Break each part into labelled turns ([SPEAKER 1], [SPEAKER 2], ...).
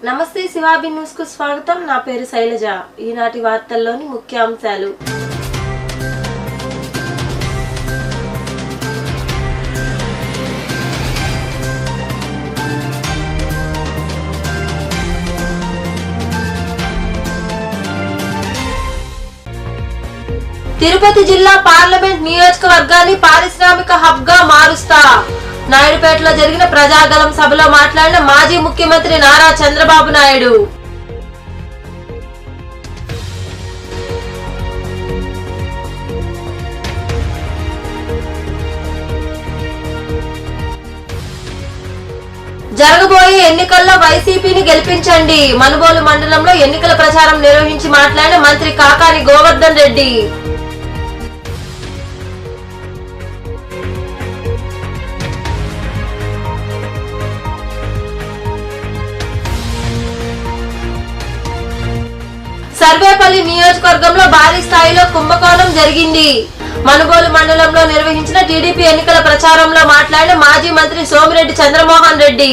[SPEAKER 1] నమస్తే శివాబి న్యూస్ కు స్వాగతం. నా పేరు శైలజ. ఈనాటి వార్తల్లోని ముఖ్యాంశాలు. తిరుపతి జిల్లా పార్లమెంట్ నియోజకవర్గాన్ని పారిశ్రామిక హబ్ గా మారుస్తా. నాయుడుపేటలో జరిగిన ప్రజాగలం సభలో మాట్లాడిన మాజీ ముఖ్యమంత్రి నారా చంద్రబాబు నాయుడు. జరగబోయే ఎన్నికల్లో వైసీపీని గెలిపించండి. మనుబోలు మండలంలో ఎన్నికల ప్రచారం నిర్వహించి మాట్లాడిన మంత్రి కాకాని గోవర్ధన్ రెడ్డి. సర్వేపల్లి నియోజకవర్గంలో భారీ స్థాయిలో కుంభకోణం జరిగింది. మనుబోలు మండలంలో నిర్వహించిన టీడీపీ ఎన్నికల ప్రచారంలో మాట్లాడిన మాజీ మంత్రి సోమిరెడ్డి చంద్రమోహన్ రెడ్డి.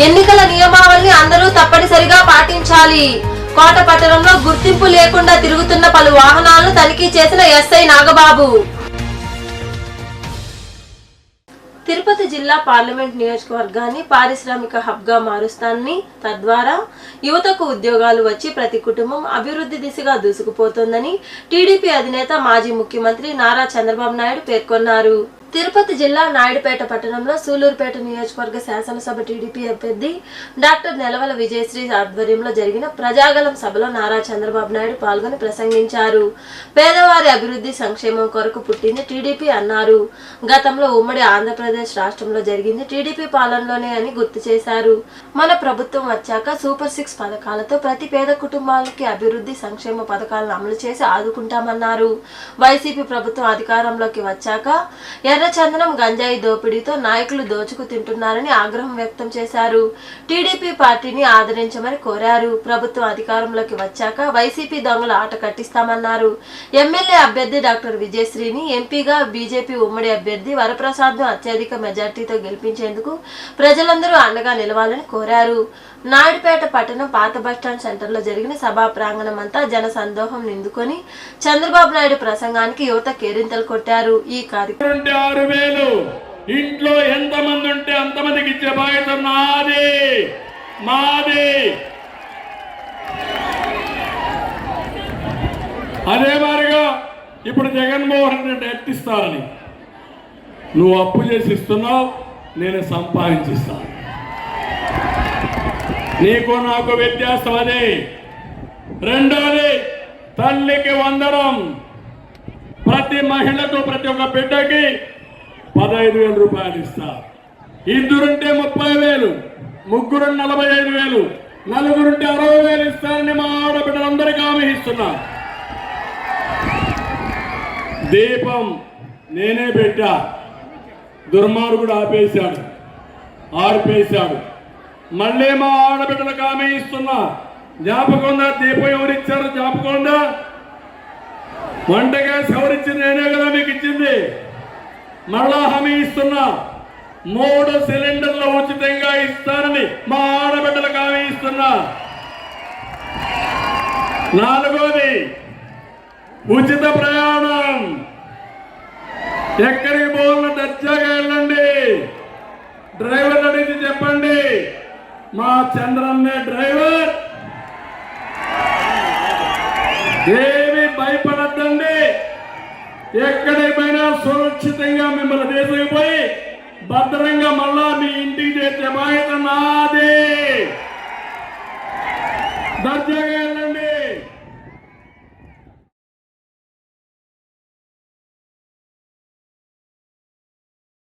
[SPEAKER 1] ఎన్నికల నియమావళిని అందరూ తప్పనిసరిగా పాటించాలి. కోట పట్టణంలో గుర్తింపు లేకుండా తిరుగుతున్న పలు వాహనాలను తనిఖీ చేసిన ఎస్ఐ నాగబాబు. తిరుపతి జిల్లా పార్లమెంట్ నియోజకవర్గాన్ని పారిశ్రామిక హబ్ గా మారుస్తానని, తద్వారా యువతకు ఉద్యోగాలు వచ్చి ప్రతి కుటుంబం అభివృద్ధి దిశగా దూసుకుపోతోందని టీడీపీ అధినేత మాజీ ముఖ్యమంత్రి నారా చంద్రబాబు నాయుడు పేర్కొన్నారు. తిరుపతి జిల్లా నాయుడుపేట పట్టణంలో సూలూరుపేట నియోజకవర్గ శాసనసభ టీడీపీ అభ్యర్థి డాక్టర్ నెలవల విజయశ్రీ ఆధ్వర్యంలో జరిగిన ప్రజాగలం సభలో నారా చంద్రబాబు నాయుడు పాల్గొని ప్రసంగించారు. పేదవారి అభివృద్ధి సంక్షేమం కొరకు పుట్టింది టీడీపీ అన్నారు. గతంలో ఉమ్మడి ఆంధ్రప్రదేశ్ రాష్ట్రంలో జరిగింది టీడీపీ పాలనలోనే అని గుర్తు చేశారు. మన ప్రభుత్వం వచ్చాక సూపర్ 6 పథకాలతో ప్రతి పేద కుటుంబాలకి అభివృద్ధి సంక్షేమ పథకాలను అమలు చేసి ఆదుకుంటామన్నారు. వైసీపీ ప్రభుత్వం అధికారంలోకి వచ్చాక ఎర్రచందనం గంజాయి దోపిడీతో నాయకులు దోచుకు తింటున్నారని ఆగ్రహం వ్యక్తం చేశారు. టీడీపీ పార్టీని ఆదరించమని కోరారు. ప్రభుత్వం అధికారంలోకి వచ్చాక వైసీపీ దొంగల ఆట కట్టిస్తామన్నారు. ఎమ్మెల్యే అభ్యర్థి డాక్టర్ విజయశ్రీని ఎంపీగా బీజేపీ ఉమ్మడి అభ్యర్థి వరప్రసాద్ను అత్యధిక మెజార్టీతో గెలిపించేందుకు ప్రజలందరూ అండగా నిలవాలని కోరారు. నాయుడుపేట పట్టణం పాత బస్టాండ్ సెంటర్ లో జరిగిన సభా ప్రాంగణం అంతా జన సందోహం నిందుకొని చంద్రబాబు నాయుడు ప్రసంగానికి యువత కేరింతలు కొట్టారు. ఈ కార్యక్రమం
[SPEAKER 2] 6,000 ఇంట్లో ఎంతమంది ఉంటే అంతమందికి ఇచ్చే బాధ్యత మాది. అదే మారిగా ఇప్పుడు జగన్మోహన్ రెడ్డి ఎత్తిస్తారని నువ్వు అప్పు చేసి ఇస్తున్నావు, నేను సంపాదించిస్తాను. నీకు నాకు వ్యత్యాసం అదే. రెండోది, తల్లికి వందనం. ప్రతి మహిళకు ప్రతి ఒక్క బిడ్డకి 15,000 రూపాయలు ఇస్తా. ఇద్దరుంటే 30,000, ముగ్గురు 45,000, నలుగురుంటే 60,000 ఇస్తానని మా ఆడబిడ్డలందరికీ హామీ ఇస్తున్నా. దీపం నేనే పెట్టా, దుర్మార్గుడు ఆర్పేశాడు. మళ్ళీ మా ఆడబిడ్డలకు హామీ ఇస్తున్నా. జ్ఞాపకం ఉందా? దీపం ఎవరిచ్చారు జ్ఞాపకం ఉందా? వంట గ్యాస్ ఎవరిచ్చింది? నేనే కదా మీకు ఇచ్చింది. మళ్ళా హామీ ఇస్తున్నా, 3 సిలిండర్లు ఉచితంగా ఇస్తానని మా ఆడబిడ్డలకు హామీ ఇస్తున్నా. 4వది, ఉచిత ప్రయాణం. ఎక్కడికి పోవాలన్నా దర్జాగా వెళ్ళండి. డ్రైవర్ అడిగి చెప్పండి, మా చంద్రన్నే డ్రైవర్. ఏమి భయపడద్దండి. ఎక్కడికి పోయినా సురక్షితంగా మిమ్మల్ని తీసుకుపోయి భద్రంగా మళ్ళా మీ ఇంటికి చేసే బాధ్యత నాదే. దర్జాగా వెళ్ళండి.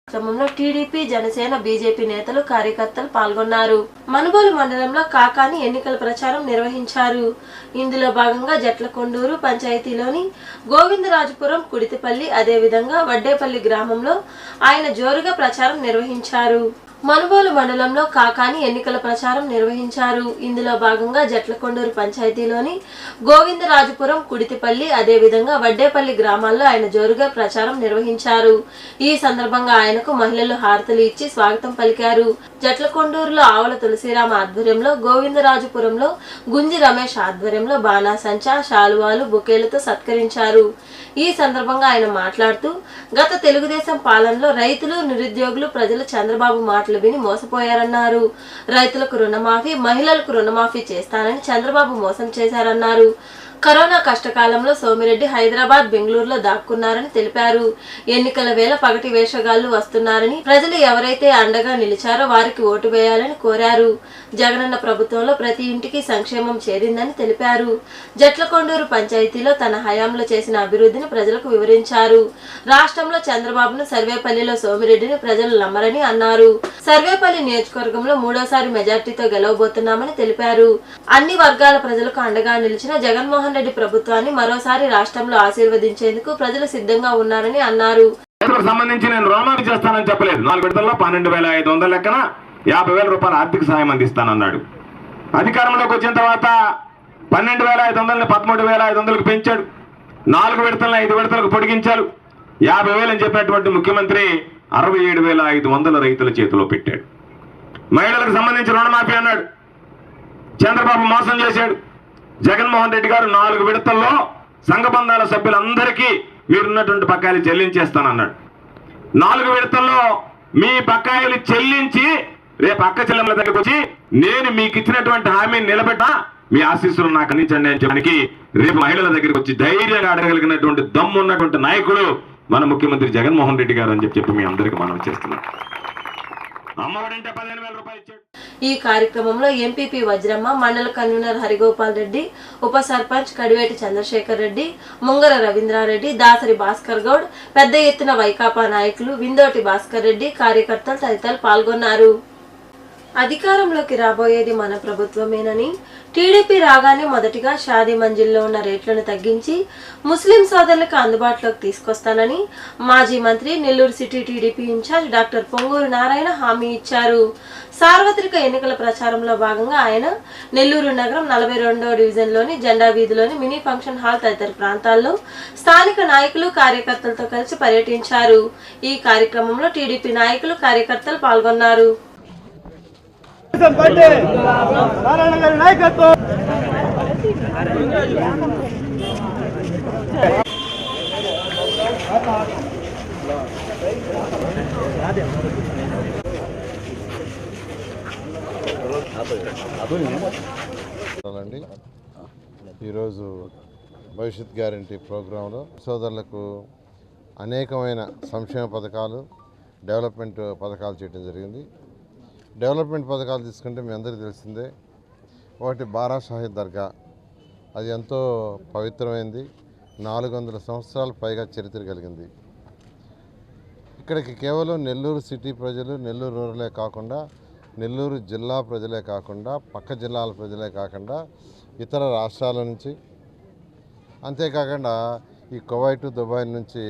[SPEAKER 1] క్రమంలో టీడీపీ, జనసేన, బీజేపీ నేతలు, కార్యకర్తలు పాల్గొన్నారు. మనుబోలు మండలంలో కాకాని ఎన్నికల ప్రచారం నిర్వహించారు. ఇందులో భాగంగా జట్లకొండూరు పంచాయతీలోని గోవిందరాజపురం, కుడితిపల్లి, అదేవిధంగా వడ్డేపల్లి గ్రామంలో ఆయన జోరుగా ప్రచారం నిర్వహించారు. మనుబోలు మండలంలో కాకాని ఎన్నికల ప్రచారం నిర్వహించారు. ఇందులో భాగంగా జట్లకొండూరు పంచాయతీలోని గోవిందరాజుపురం, కుడితిపల్లి, అదేవిధంగా వడ్డేపల్లి గ్రామాల్లో ఆయన జోరుగా ప్రచారం నిర్వహించారు. ఈ సందర్భంగా ఆయనకు మహిళలు హారతులు ఇచ్చి స్వాగతం పలికారు. జట్లకొండూరులో ఆవల తులసిరామ ఆధ్వర్యంలో, గోవిందరాజుపురంలో గుంజి రమేష్ ఆధ్వర్యంలో బాణాసంచా, శాలువాలు, బొకేలతో సత్కరించారు. ఈ సందర్భంగా ఆయన మాట్లాడుతూ, గత తెలుగుదేశం పాలనలో రైతులు, నిరుద్యోగులు, ప్రజలు చంద్రబాబు మాటలు విని మోసపోయారన్నారు. రైతులకు రుణమాఫీ, మహిళలకు రుణమాఫీ చేస్తానని చంద్రబాబు మోసం చేశారన్నారు. కరోనా కష్టకాలంలో సోమిరెడ్డి హైదరాబాద్, బెంగళూరులో దాక్కున్నారని తెలిపారు. ఎన్నికల వేళ పగటి వేషగాళ్లు వస్తున్నారని, ప్రజలు ఎవరైతే అండగా నిలిచారో వారికి ఓటు వేయాలని కోరారు. జగనన్న ప్రభుత్వంలో ప్రతి ఇంటికి సంక్షేమం చేరిందని తెలిపారు. జట్లకొండూరు పంచాయతీలో తన హయాంలో చేసిన అభివృద్ధిని ప్రజలకు వివరించారు. రాష్ట్రంలో చంద్రబాబును, సర్వేపల్లిలో సోమిరెడ్డిని ప్రజలు నమ్మరని అన్నారు. సర్వేపల్లి నియోజకవర్గంలో 3వ మెజార్టీతో గెలవబోతున్నామని తెలిపారు. అన్ని వర్గాల ప్రజలకు అండగా నిలిచిన జగన్మోహన్ రెడ్డి ప్రభుత్వాన్ని మరోసారి రాష్ట్రంలో ఆశీర్వదించేందుకు ప్రజలు సిద్ధంగా ఉన్నారని అన్నారు.
[SPEAKER 3] సంబంధించి నేను రుణమాఫీ చేస్తానని చెప్పలేదు. 4 విడతల్లో 12,500 లెక్కన 50,000 రూపాయల ఆర్థిక సాయం అందిస్తానన్నాడు. అధికారంలోకి వచ్చిన తర్వాత 12,500ని 13,500కు పెంచాడు. 4 విడతలను 5 విడతలకు పొడిగించాడు. 50,000 అని చెప్పినటువంటి ముఖ్యమంత్రి 67,500 రైతుల చేతిలో పెట్టాడు. మహిళలకు సంబంధించి రుణమాఫీ అన్నాడు. చంద్రబాబు మోసం చేశాడు. జగన్మోహన్ రెడ్డి గారు 4 విడతల్లో సంఘబంధాల సభ్యులందరికీ మీరున్నటువంటి బకాయిలు చెల్లించేస్తానన్నాడు. 4 విడతల్లో మీ బకాయిలు చెల్లించి రేపు అక్క చెల్లెమ్మల దగ్గరకు వచ్చి నేను మీకు ఇచ్చినటువంటి హామీని నిలబెట్టా, మీ ఆశీస్సులు నాకు అందించండి అని చెప్పడానికి రేపు మహిళల దగ్గరికి వచ్చి ధైర్యంగా అడగలిగినటువంటి దమ్ము ఉన్నటువంటి నాయకుడు మన ముఖ్యమంత్రి జగన్మోహన్ రెడ్డి గారు అని చెప్పి మీ అందరికీ మనం చేస్తున్నాం. అమ్మఒడంటే 15,000 రూపాయలు ఇచ్చాడు.
[SPEAKER 1] ఈ కార్యక్రమంలో ఎంపీపీ వజ్రమ్మ, మండల కన్వీనర్ హరిగోపాల్ రెడ్డి, ఉప సర్పంచ్ కడివేటి చంద్రశేఖర్ రెడ్డి, ముంగర రవీంద్రారెడ్డి, దాసరి భాస్కర్ గౌడ్, పెద్ద ఎత్తున వైకాపా నాయకులు, విందోటి భాస్కర్ రెడ్డి, కార్యకర్తలు తదితరులు పాల్గొన్నారు. అధికారంలోకి రాబోయేది మన ప్రభుత్వమేనని, టీడీపీ రాగానే మొదటిగా షాదీ మంజిల్లో ఉన్న రేట్లను తగ్గించి ముస్లిం సోదరులకు అందుబాటులోకి తీసుకొస్తానని మాజీ మంత్రి, Nellore city TDP incharge doctor Ponguru Narayana హామీ ఇచ్చారు. సార్వత్రిక ఎన్నికల ప్రచారంలో భాగంగా ఆయన నెల్లూరు నగరం 42వ డివిజన్లోని జెండా వీధిలోని మినీ ఫంక్షన్ హాల్ తదితర ప్రాంతాల్లో స్థానిక నాయకులు, కార్యకర్తలతో కలిసి పర్యటించారు. ఈ కార్యక్రమంలో టీడీపీ నాయకులు, కార్యకర్తలు పాల్గొన్నారు.
[SPEAKER 4] నారాయణ గారి నాయకత్వం.
[SPEAKER 5] ఈరోజు భవిష్యత్ గ్యారంటీ ప్రోగ్రాంలో సోదరులకు అనేకమైన సంక్షేమ పథకాలు, డెవలప్మెంట్ పథకాలు చేయడం జరిగింది. డెవలప్మెంట్ పథకాలు తీసుకుంటే మీ అందరికీ తెలిసిందే. ఒకటి బారా షాహిద్ దర్గా, అది ఎంతో పవిత్రమైంది. 400 సంవత్సరాల పైగా చరిత్ర కలిగింది. ఇక్కడికి కేవలం నెల్లూరు సిటీ ప్రజలు, నెల్లూరు రూరలే కాకుండా, నెల్లూరు జిల్లా ప్రజలే కాకుండా, పక్క జిల్లాల ప్రజలే కాకుండా, ఇతర రాష్ట్రాల నుంచి, అంతేకాకుండా ఈ కువైట్, దుబాయ్ నుంచి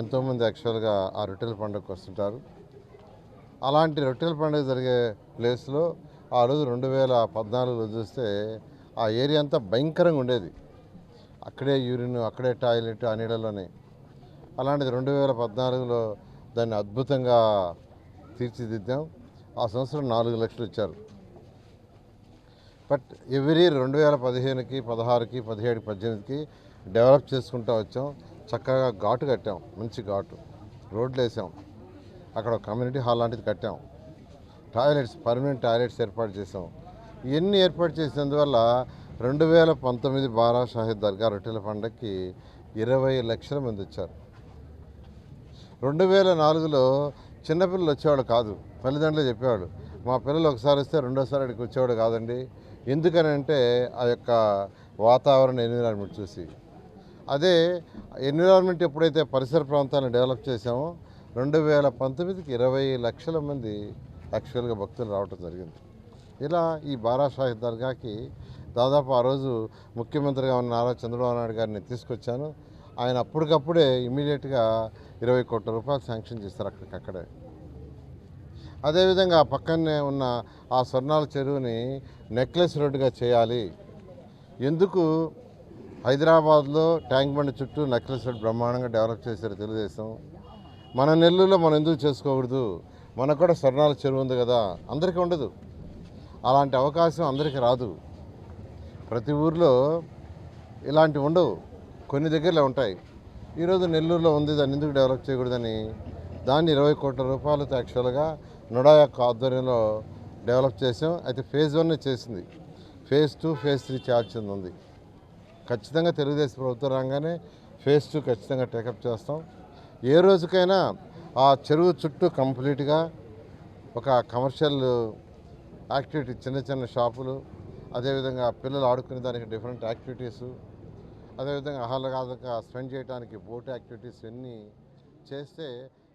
[SPEAKER 5] ఎంతోమంది యాక్చువల్గా ఆ రొట్టెల పండుగకు వస్తుంటారు. అలాంటి రొట్టెల పండుగ జరిగే ప్లేస్లో ఆ రోజు 2014లో చూస్తే ఆ ఏరియా అంతా భయంకరంగా ఉండేది. అక్కడే యూరిన్, అక్కడే టాయిలెట్, ఆ నీళ్ళలోనే. అలాంటిది 2014లో దాన్ని అద్భుతంగా తీర్చిదిద్దాం. ఆ సంవత్సరం 4 లక్షలు ఇచ్చారు. బట్ ఎవ్రీ 2015కి, 16కి, 17కి, 18కి డెవలప్ చేసుకుంటూ వచ్చాం. చక్కగా ఘాటు కట్టాం, మంచి ఘాటు, రోడ్లు వేసాం, అక్కడ కమ్యూనిటీ హాల్ లాంటిది కట్టాం, టాయిలెట్స్, పర్మనెంట్ టాయిలెట్స్ ఏర్పాటు చేసాం. ఇవన్నీ ఏర్పాటు చేసినందువల్ల 2019 బారా షాహిద్ దర్గా రొట్టెల పండుగకి 20 లక్షల మంది వచ్చారు. 2004లో చిన్నపిల్లలు వచ్చేవాడు కాదు. తల్లిదండ్రులు చెప్పేవాడు, మా పిల్లలు ఒకసారి వస్తే రెండోసారి అక్కడికి వచ్చేవాడు కాదండి. ఎందుకని అంటే ఆ యొక్క వాతావరణ ఎన్విరాన్మెంట్ చూసి. అదే ఎన్విరాన్మెంట్ ఎప్పుడైతే పరిసర ప్రాంతాలను డెవలప్ చేసామో 2019కి 20 లక్షల మంది యాక్చువల్గా భక్తులు రావటం జరిగింది. ఇలా ఈ బారా షాహిద్ దర్గాకి దాదాపు ఆ రోజు ముఖ్యమంత్రిగా ఉన్న నారా చంద్రబాబు నాయుడు గారిని తీసుకొచ్చాను. ఆయన అప్పటికప్పుడే ఇమీడియట్గా 20 కోట్ల రూపాయలు శాంక్షన్ చేస్తారు అక్కడికక్కడే. అదేవిధంగా పక్కనే ఉన్న ఆ స్వర్ణాల చెరువుని నెక్లెస్ రోడ్డుగా చేయాలి. ఎందుకు హైదరాబాద్లో ట్యాంక్ బండ్ చుట్టూ నెక్లెస్ రోడ్ బ్రహ్మాండంగా డెవలప్ చేశారు తెలుగుదేశం. మన నెల్లూరులో మనం ఎందుకు చేసుకోకూడదు? మనకు కూడా స్వర్ణాల చెరువు ఉంది కదా, అందరికీ ఉండదు. అలాంటి అవకాశం అందరికీ రాదు. ప్రతి ఊరిలో ఇలాంటివి ఉండవు, కొన్ని దగ్గరలో ఉంటాయి. ఈరోజు నెల్లూరులో ఉంది, దాన్ని ఎందుకు డెవలప్ చేయకూడదని దాన్ని 20 కోట్ల రూపాయలతో యాక్చువల్గా నుడా యొక్క ఆధ్వర్యంలో డెవలప్ చేసాం. అయితే ఫేజ్ 1 చేసింది, ఫేజ్ 2 ఫేజ్ 3 చేయాల్సింది ఉంది. ఖచ్చితంగా తెలుగుదేశం ప్రభుత్వం రాగానే ఫేజ్ 2 ఖచ్చితంగా టేకప్ చేస్తాం. ఏ రోజుకైనా ఆ చెరువు చుట్టూ కంప్లీట్గా ఒక కమర్షియల్ యాక్టివిటీ, చిన్న చిన్న షాపులు, అదేవిధంగా పిల్లలు ఆడుకునే దానికి డిఫరెంట్ యాక్టివిటీసు, అదేవిధంగా ఆహ్లాదకంగా స్పెండ్ చేయడానికి బోట్ యాక్టివిటీస్ ఇవన్నీ చేస్తే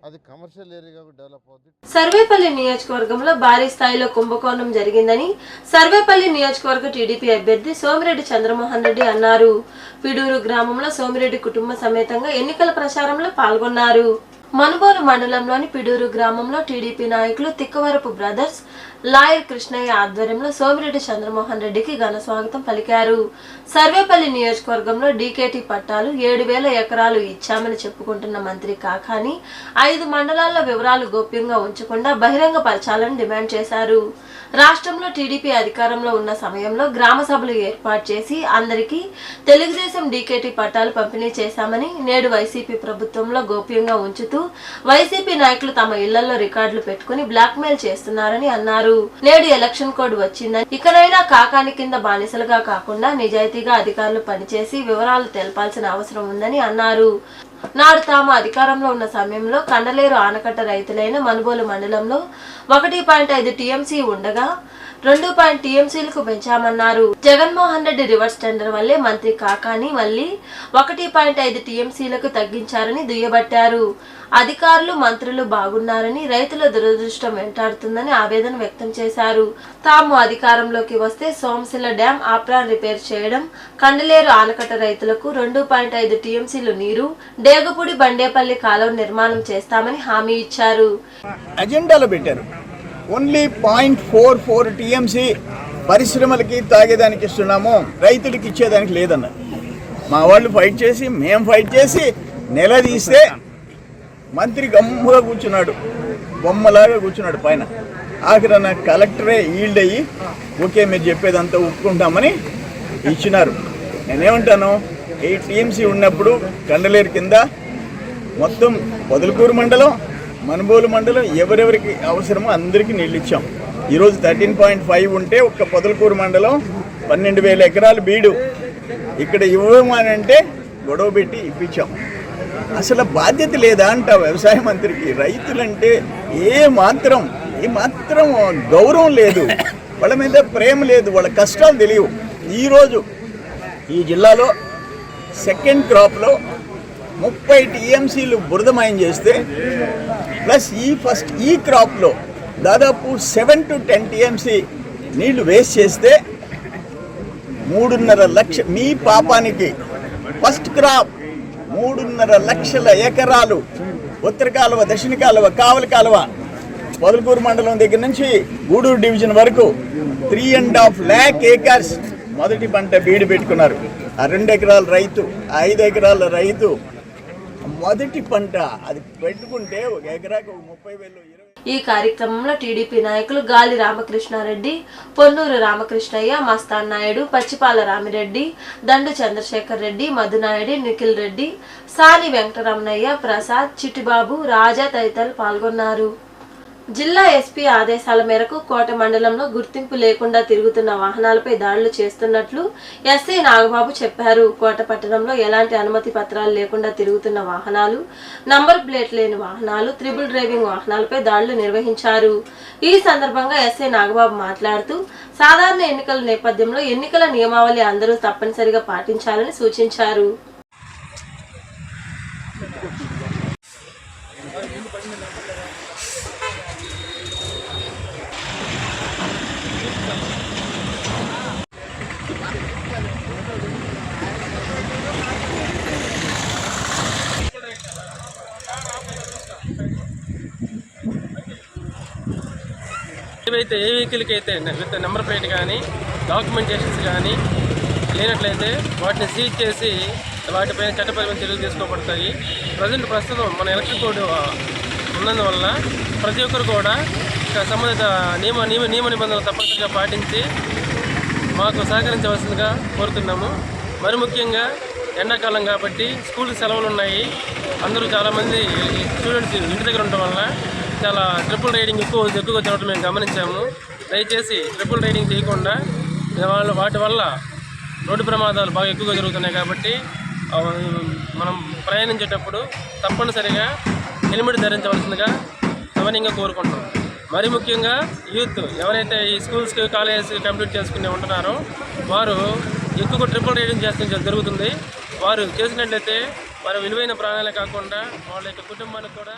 [SPEAKER 5] అది కమర్షియల్ ఏరియాగా డెవలప్ అవుతుంది.
[SPEAKER 1] సర్వేపల్లి నియోజకవర్గంలో భారీ స్థాయిలో కుంభకోణం జరిగిందని సర్వేపల్లి నియోజకవర్గ టీడీపీ అభ్యర్థి సోమిరెడ్డి చంద్రమోహన్ రెడ్డి అన్నారు. పిడూరు గ్రామంలో సోమిరెడ్డి కుటుంబ సమేతంగా ఎన్నికల ప్రచారంలో పాల్గొన్నారు. మనుబోలు మండలంలోని పిడూరు గ్రామంలో టీడీపీ నాయకులు తిక్కవరపు బ్రదర్స్, లాయర్ కృష్ణయ్య ఆధ్వర్యంలో సోమిరెడ్డి చంద్రమోహన్ రెడ్డికి ఘన స్వాగతం పలికారు. సర్వేపల్లి నియోజకవర్గంలో డీకేటీ పట్టాలు 7,000 ఎకరాలు ఇచ్చామని చెప్పుకుంటున్న మంత్రి కాకాని 5 మండలాల వివరాలు గోప్యంగా ఉంచకుండా బహిరంగ పరచాలని డిమాండ్ చేశారు. రాష్ట్రంలో టీడీపీ అధికారంలో ఉన్న సమయంలో గ్రామ సభలు ఏర్పాటు చేసి అందరికీ తెలుగుదేశం డీకేటీ పట్టాలు పంపిణీ చేశామని, నేడు వైసీపీ ప్రభుత్వంలో గోప్యంగా ఉంచుతూ వైసీపీ నాయకులు తమ ఇళ్లలో రికార్డులు పెట్టుకుని బ్లాక్మెయిల్ చేస్తున్నారని అన్నారు. నేడు ఎలక్షన్ కోడ్ వచ్చిందని ఇకనైనా కాకాని కింద బానిసలుగా కాకుండా నిజాయితీగా అధికారులు పనిచేసి వివరాలు తెలపాల్సిన అవసరం ఉందని అన్నారు. నాడు తాము అధికారంలో ఉన్న సమయంలో కండలేరు ఆనకట్ట రైతులైన మనుబోలు మండలంలో 1.5 టీఎంసీ ఉండగా 2 టీఎంసీలకు పెంచామన్నారు. జగన్మోహన్ రెడ్డి రివర్స్ టెండర్ వల్లే మంత్రి కాకాని మళ్లీ 1.5 టీఎంసీలకు తగ్గించారని దుయ్యబట్టారు. అధికారులు మంత్రులు బాగున్నారని రైతుల దురదృష్టం వెంటాడుతుందని ఆవేదన వ్యక్తం చేశారు. తాము అధికారంలోకి వస్తే సోమశిల డ్యాం ఆప్రాన్ రిపేర్ చేయడం, కండలేరు ఆనకట్ట రైతులకు 2.5 టీఎంసీలు నీరు, డేగపూడి బండేపల్లి కాలువ నిర్మాణం చేస్తామని హామీ ఇచ్చారు.
[SPEAKER 6] అజెండాలో పెట్టారు. ఓన్లీ 0.44 టీఎంసీ పరిశ్రమలకి తాగేదానికి ఇస్తున్నాము, రైతులకి ఇచ్చేదానికి లేదన్నారు. మా వాళ్ళు ఫైట్ చేసి, మేము ఫైట్ చేసి నిలదీస్తే మంత్రి గమ్ముగా కూర్చున్నాడు, బొమ్మలాగా కూర్చున్నాడు పైన. ఆఖరణ కలెక్టరే ఈల్డ్ అయ్యి ఓకే మీరు చెప్పేదంతా ఒప్పుకుంటామని ఇచ్చినారు. నేనేమంటాను, 8 టీఎంసీ ఉన్నప్పుడు కండలేరు కింద మొత్తం పొదలకూరు మండలం, మనుబోలు మండలం ఎవరెవరికి అవసరమో అందరికీ నీళ్ళు ఇచ్చాం. ఈరోజు 13.5 ఉంటే ఒక్క పొదలకూరు మండలం 12,000 ఎకరాలు బీడు ఇక్కడ ఇవ్వమనంటే గొడవ పెట్టి ఇప్పించాం. అసలు బాధ్యత లేదా అంట వ్యవసాయ మంత్రికి. రైతులంటే ఏ మాత్రం గౌరవం లేదు, వాళ్ళ మీద ప్రేమ లేదు, వాళ్ళ కష్టాలు తెలియవు. ఈరోజు ఈ జిల్లాలో సెకండ్ క్రాప్లో 30 టీఎంసీలు బురదమయం చేస్తే ప్లస్ ఈ క్రాప్లో దాదాపు 7 to 10 టీఎంసీ నీళ్లు వేస్ట్ చేస్తే 3.5 లక్ష మీ పాపానికి ఫస్ట్ క్రాప్ 3.5 లక్షల ఎకరాలు ఉత్తర కాలువ, దక్షిణ కాలువ, కావలి కాలువ, పొదలకూరు మండలం దగ్గర నుంచి గూడూరు డివిజన్ వరకు 3.5 lakh ఏకర్స్ మొదటి పంట బీడు పెట్టుకున్నారు. ఆ 2 ఎకరాల రైతు, 5 ఎకరాల రైతు మొదటి పంట అది పెట్టుకుంటే ఒక ఎకరాకు 30,000.
[SPEAKER 1] ఈ కార్యక్రమంలో టీడీపీ నాయకులు గాలి రామకృష్ణారెడ్డి, పొన్నూరు రామకృష్ణయ్య, మస్తాన్ నాయుడు, పచ్చిపాల రామిరెడ్డి, దండు చంద్రశేఖర్ రెడ్డి, మధునాయుడు, నిఖిల్ రెడ్డి, సాని వెంకటరమణయ్య, ప్రసాద్, చిట్టిబాబు, రాజా తదితరులు పాల్గొన్నారు. జిల్లా ఎస్పీ ఆదేశాల మేరకు కోట మండలంలో గుర్తింపు లేకుండా తిరుగుతున్న వాహనాలపై దాడులు చేస్తున్నట్లు ఎస్ఐ నాగబాబు చెప్పారు. కోట పట్టణంలో ఎలాంటి అనుమతి పత్రాలు లేకుండా తిరుగుతున్న వాహనాలు, నంబర్ ప్లేట్ లేని వాహనాలు, ట్రిపుల్ డ్రైవింగ్ వాహనాలపై దాడులు నిర్వహించారు. ఈ సందర్భంగా ఎస్ఐ నాగబాబు మాట్లాడుతూ సాధారణ ఎన్నికల నేపథ్యంలో ఎన్నికల నియమావళి అందరూ తప్పనిసరిగా పాటించాలని సూచించారు.
[SPEAKER 7] ఎటువైతే ఏ వెహికల్కి అయితే విత్ నెంబర్ ప్లేట్ కానీ డాక్యుమెంటేషన్స్ కానీ లేనట్లయితే వాటిని సీజ్ చేసి వాటిపైన చట్టపరమైన చర్యలు తీసుకోబడతాయి. ప్రస్తుతం మన ఎలక్షన్ కోడ్ ఉన్నందువల్ల ప్రతి ఒక్కరు కూడా సంబంధిత నియమ నిబంధనలు తప్పనిసరిగా పాటించి మాకు సహకరించవలసిందిగా కోరుతున్నాము. మరి ముఖ్యంగా ఎండాకాలం కాబట్టి స్కూల్ సెలవులు ఉన్నాయి. అందరూ చాలామంది స్టూడెంట్స్ ఇంటి దగ్గర ఉండటం వల్ల చాలా ట్రిపుల్ రైడింగ్ ఎక్కువగా జరగడం మేము గమనించాము. దయచేసి ట్రిపుల్ రైడింగ్ చేయకుండా వాటి వల్ల రోడ్డు ప్రమాదాలు బాగా ఎక్కువగా జరుగుతున్నాయి కాబట్టి మనం ప్రయాణించేటప్పుడు తప్పనిసరిగా హెల్మెట్ ధరించవలసిందిగా సవినయంగా కోరుకుంటున్నాం. మరి ముఖ్యంగా యూత్ ఎవరైతే ఈ స్కూల్స్కి కాలేజెస్ కంప్లీట్ చేసుకుని ఉంటున్నారో వారు ఎక్కువగా ట్రిపుల్ రైడింగ్ చేస్తూ జరుగుతుంది. వారు చేసినట్లయితే వారి విలువైన ప్రాణాలే కాకుండా వాళ్ళ యొక్క కుటుంబానికి కూడా.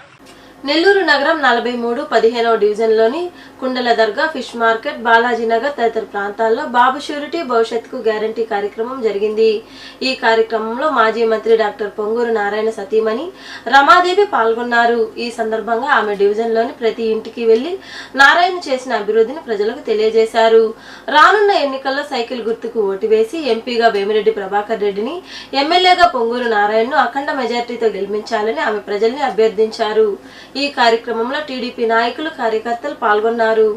[SPEAKER 1] నెల్లూరు నగరం 43-15వ డివిజన్లోని కుండల దర్గా, ఫిష్ మార్కెట్, బాలాజీ నగర్ తదితర ప్రాంతాల్లో బాబు షూరిటీ భవిష్యత్తుకు గ్యారంటీ కార్యక్రమం జరిగింది. ఈ కార్యక్రమంలో మాజీ మంత్రి డాక్టర్ పొంగూరు నారాయణ సతీమణి రమాదేవి పాల్గొన్నారు. ఈ సందర్భంగా ఆమె డివిజన్లోని ప్రతి ఇంటికి వెళ్లి నారాయణ చేసిన అభివృద్ధిని ప్రజలకు తెలియజేశారు. రానున్న ఎన్నికల్లో సైకిల్ గుర్తుకు ఓటు వేసి ఎంపీగా వేమిరెడ్డి ప్రభాకర్ రెడ్డిని, ఎమ్మెల్యేగా పొంగూరు నారాయణను అఖండ మెజార్టీతో గెలిపించాలని ఆమె ప్రజల్ని అభ్యర్థించారు. ఈ కార్యక్రమంలో టీడీపీ నాయకులు, కార్యకర్తలు పాల్గొన్నారు.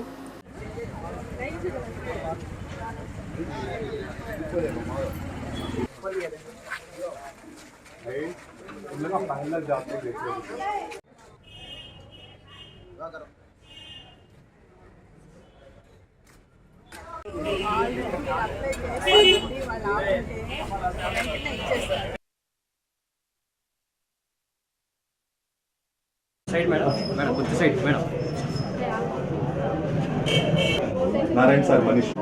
[SPEAKER 8] సైడ్ మేడం కొంచెం side madam.
[SPEAKER 9] Narayana sir Manish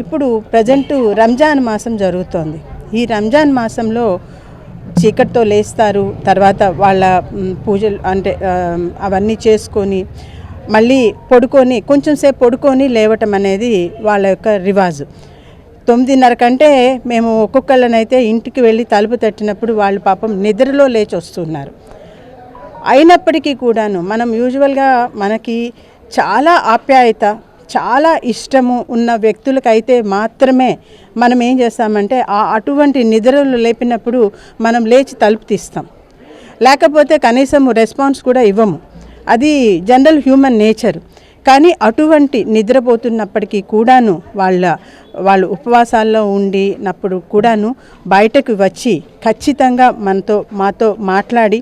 [SPEAKER 10] ఇప్పుడు ప్రజెంటు రంజాన్ మాసం జరుగుతోంది. ఈ రంజాన్ మాసంలో చీకటితో లేస్తారు, తర్వాత వాళ్ళ పూజలు అంటే అవన్నీ చేసుకొని మళ్ళీ పడుకొని కొంచెం సేపు పడుకొని లేవటం అనేది వాళ్ళ యొక్క రివాజు. 9:30 కంటే మేము ఒక్కొక్కళ్ళనైతే ఇంటికి వెళ్ళి తలుపు తట్టినప్పుడు వాళ్ళు పాపం నిద్రలో లేచి వస్తున్నారు. అయినప్పటికీ కూడాను మనం యూజువల్గా మనకి చాలా ఆప్యాయత, చాలా ఇష్టము ఉన్న వ్యక్తులకైతే మాత్రమే మనం ఏం చేస్తామంటే అటువంటి నిద్రలు లేపినప్పుడు మనం లేచి తలుపు తీస్తాం, లేకపోతే కనీసం రెస్పాన్స్ కూడా ఇవ్వము. అది జనరల్ హ్యూమన్ నేచర్. కానీ అటువంటి నిద్రపోతున్నప్పటికీ కూడాను వాళ్ళు ఉపవాసాల్లో ఉండినప్పుడు కూడాను బయటకు వచ్చి ఖచ్చితంగా మాతో మాట్లాడి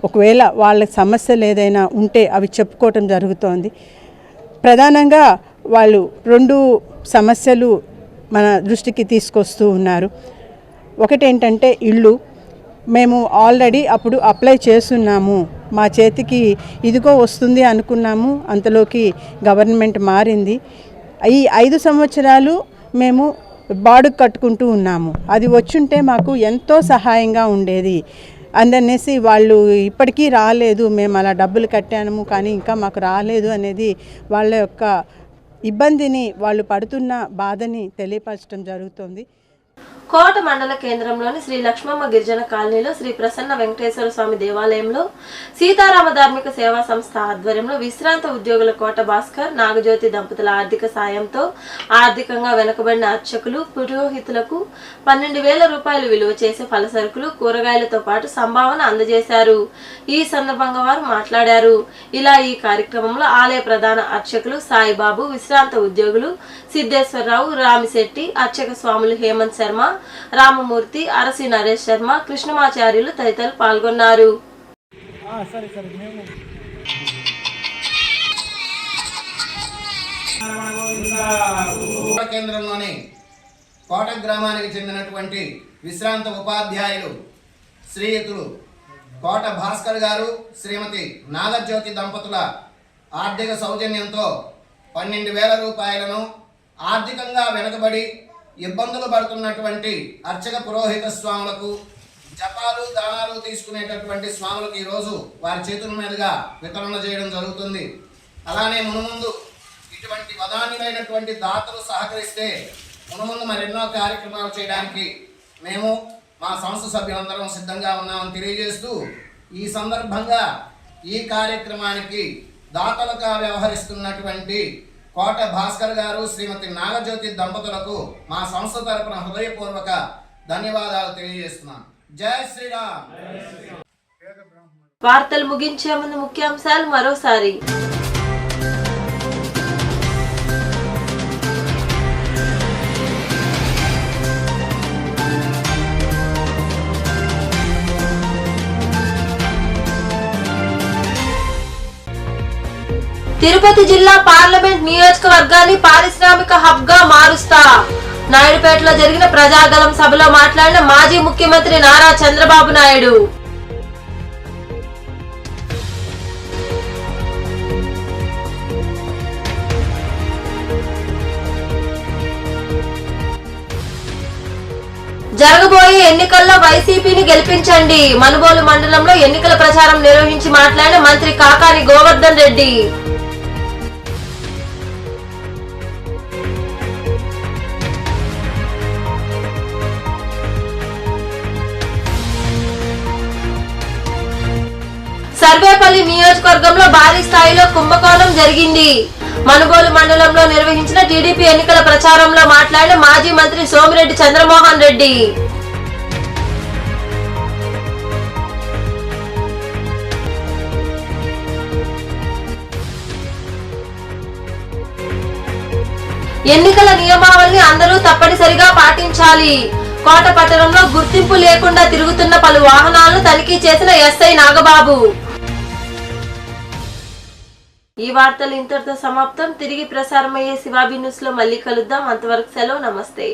[SPEAKER 10] ఒకవేళ వాళ్ళ సమస్యలు ఏదైనా ఉంటే అవి చెప్పుకోవటం జరుగుతోంది. ప్రధానంగా వాళ్ళు 2 సమస్యలు మన దృష్టికి తీసుకొస్తూ ఉన్నారు. ఒకటేంటంటే ఇల్లు. మేము ఆల్రెడీ అప్పుడు అప్లై చేస్తున్నాము, మా చేతికి ఇదిగో వస్తుంది అనుకున్నాము, అంతలోకి గవర్నమెంట్ మారింది. ఈ 5 సంవత్సరాలు మేము బాడుగు కట్టుకుంటూ ఉన్నాము, అది వచ్చుంటే మాకు ఎంతో సహాయంగా ఉండేది అందనేసి వాళ్ళు ఇప్పటికీ రాలేదు, మేము అలా డబ్బులు కట్టాము కానీ ఇంకా మాకు రాలేదు అనేది వాళ్ళ యొక్క ఇబ్బందిని, వాళ్ళు పడుతున్న బాధని తెలియపరచడం జరుగుతుంది.
[SPEAKER 1] కోట మండల కేంద్రంలోని శ్రీ లక్ష్మమ్మ గిరిజన కాలనీలో శ్రీ ప్రసన్న వెంకటేశ్వర స్వామి దేవాలయంలో సీతారామ ధార్మిక సేవా సంస్థ ఆధ్వర్యంలో విశ్రాంత ఉద్యోగుల కోట భాస్కర్, నాగజ్యోతి దంపతుల ఆర్థిక సాయంతో ఆర్థికంగా వెనుకబడిన అర్చకులు, పురోహితులకు 12,000 రూపాయలు విలువ చేసే ఫలసరుకులు, కూరగాయలతో పాటు సంభావన అందజేశారు. ఈ సందర్భంగా వారు మాట్లాడారు. ఇలా ఈ కార్యక్రమంలో ఆలయ ప్రధాన అర్చకులు సాయిబాబు, విశ్రాంత ఉద్యోగులు సిద్ధేశ్వరరావు, రామిశెట్టి, అర్చక స్వాములు హేమంత్ శర్మ, రామమూర్తి, అరసి నరేష్ శర్మ, కృష్ణమాచార్యులు తదితరులు పాల్గొన్నారు.
[SPEAKER 11] కేంద్రంలోని కోట గ్రామానికి చెందినటువంటి విశ్రాంత ఉపాధ్యాయులు శ్రీయుతులు కోట భాస్కర్ గారు, శ్రీమతి నాగజ్యోతి దంపతుల ఆర్థిక సౌజన్యంతో 12,000 రూపాయలను ఆర్థికంగా వెనుకబడి ఇబ్బందులు పడుతున్నటువంటి అర్చక పురోహిత స్వాములకు, జపాలు దానాలు తీసుకునేటటువంటి స్వాములకు ఈరోజు వారి చేతుల మీదుగా వితరణ చేయడం జరుగుతుంది. అలానే మునుముందు ఇటువంటి వదాన్యులైనటువంటి దాతలు సహకరిస్తే మునుముందు మరెన్నో కార్యక్రమాలు చేయడానికి మేము మా సంస్థ సభ్యులందరం సిద్ధంగా ఉన్నామని తెలియజేస్తూ ఈ సందర్భంగా ఈ కార్యక్రమానికి దాతలుగా వ్యవహరిస్తున్నటువంటి కోట భాస్కర్ గారు శ్రీమతి నాగజ్యోతి దంపతులకు మా సంస్థ తరపున హృదయపూర్వక ధన్యవాదాలు తెలియజేస్తున్నాను. జై శ్రీరామ్.
[SPEAKER 1] వార్తలు ముగించే ముందు ముఖ్యాంశాలు మరోసారి. తిరుపతి జిల్లా పార్లమెంట్ నియోజకవర్గాన్ని పారిశ్రామిక హబ్ గా మారుస్తా. నాయుడుపేటలో జరిగిన ప్రజాగలం సభలో మాట్లాడిన మాజీ ముఖ్యమంత్రి నారా చంద్రబాబు నాయుడు. జరగబోయే ఎన్నికల్లో వైసీపీని గెలిపించండి. మనుబోలు మండలంలో ఎన్నికల ప్రచారం నిర్వహించి మాట్లాడిన మంత్రి కాకాని గోవర్ధన్ రెడ్డి. సర్వేపల్లి నియోజకవర్గంలో భారీ స్థాయిలో కుంభకోణం జరిగింది. మనుబోలు మండలంలో నిర్వహించిన టీడీపీ ఎన్నికల ప్రచారంలో మాట్లాడిన మాజీ మంత్రి సోమిరెడ్డి చంద్రమోహన్ రెడ్డి. ఎన్నికల నియమావళిని అందరూ తప్పనిసరిగా పాటించాలి. కోట పట్టణంలో గుర్తింపు లేకుండా తిరుగుతున్న పలు వాహనాలను తనిఖీ చేసిన ఎస్ఐ నాగబాబు. ఈ వార్తలు ఇంతటితో సమాప్తం. తిరిగి ప్రసారమయ్యే శివాబి న్యూస్ లో మళ్ళీ కలుద్దాం. అంతవరకు సెలవు. నమస్తే.